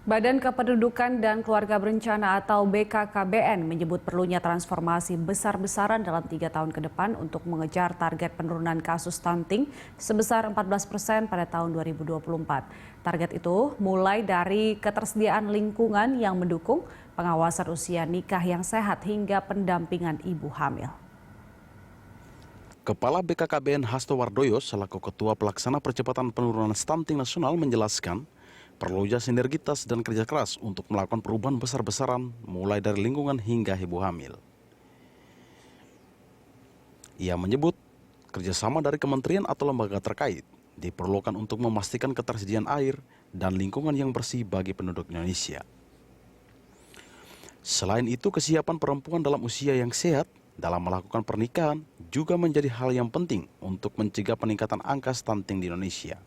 Badan Kependudukan dan Keluarga Berencana atau BKKBN menyebut perlunya transformasi besar-besaran dalam 3 tahun ke depan untuk mengejar target penurunan kasus stunting sebesar 14% pada tahun 2024. Target itu mulai dari ketersediaan lingkungan yang mendukung, pengawasan usia nikah yang sehat hingga pendampingan ibu hamil. Kepala BKKBN Hasto Wardoyo selaku Ketua Pelaksana Percepatan Penurunan Stunting Nasional menjelaskan, perlunya sinergitas dan kerja keras untuk melakukan perubahan besar-besaran mulai dari lingkungan hingga ibu hamil. Ia menyebut kerjasama dari kementerian atau lembaga terkait diperlukan untuk memastikan ketersediaan air dan lingkungan yang bersih bagi penduduk Indonesia. Selain itu, kesiapan perempuan dalam usia yang sehat dalam melakukan pernikahan juga menjadi hal yang penting untuk mencegah peningkatan angka stunting di Indonesia.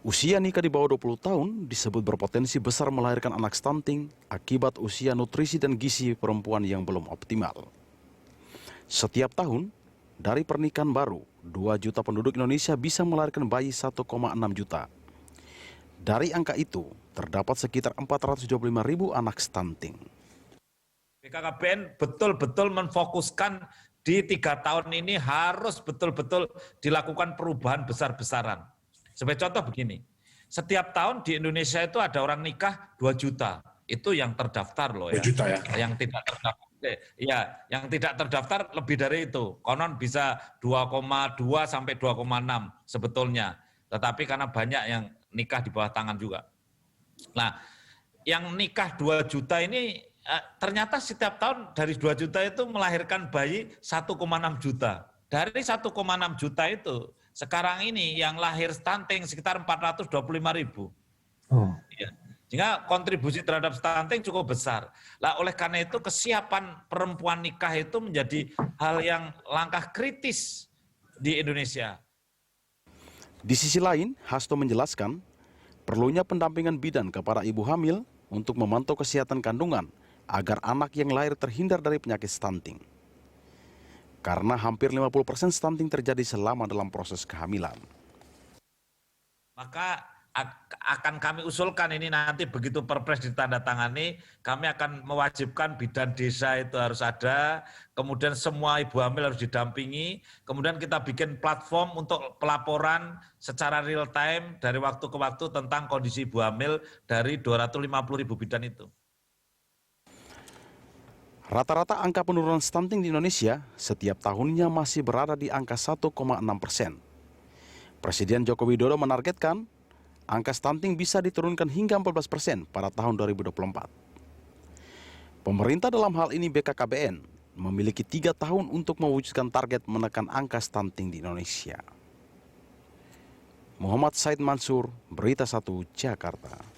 Usia nikah di bawah 20 tahun disebut berpotensi besar melahirkan anak stunting akibat usia nutrisi dan gizi perempuan yang belum optimal. Setiap tahun, dari pernikahan baru, 2 juta penduduk Indonesia bisa melahirkan bayi 1,6 juta. Dari angka itu, terdapat sekitar 425.000 anak stunting. BKKBN betul-betul menfokuskan di 3 tahun ini harus betul-betul dilakukan perubahan besar-besaran. Sebagai contoh begini, setiap tahun di Indonesia itu ada orang nikah 2 juta. Itu yang terdaftar loh ya. 2 juta ya. Yang tidak terdaftar. Ya, yang tidak terdaftar lebih dari itu. Konon bisa 2,2 sampai 2,6 sebetulnya. Tetapi karena banyak yang nikah di bawah tangan juga. Nah, yang nikah 2 juta ini ternyata setiap tahun dari 2 juta itu melahirkan bayi 1,6 juta. Dari 1,6 juta itu, sekarang ini yang lahir stunting sekitar 425.000. Ya. Sehingga kontribusi terhadap stunting cukup besar. Lah, oleh karena itu kesiapan perempuan nikah itu menjadi hal yang langkah kritis di Indonesia. Di sisi lain, Hasto menjelaskan, perlunya pendampingan bidan kepada ibu hamil untuk memantau kesehatan kandungan agar anak yang lahir terhindar dari penyakit stunting. Karena hampir 50% stunting terjadi selama dalam proses kehamilan. Maka akan kami usulkan ini nanti begitu Perpres ditandatangani, kami akan mewajibkan bidan desa itu harus ada, kemudian semua ibu hamil harus didampingi, kemudian kita bikin platform untuk pelaporan secara real time dari waktu ke waktu tentang kondisi ibu hamil dari 250.000 bidan itu. Rata-rata angka penurunan stunting di Indonesia setiap tahunnya masih berada di angka 1,6%. Presiden Joko Widodo menargetkan angka stunting bisa diturunkan hingga 14% pada tahun 2024. Pemerintah dalam hal ini BKKBN memiliki 3 tahun untuk mewujudkan target menekan angka stunting di Indonesia. Muhammad Said Mansur, Berita 1, Jakarta.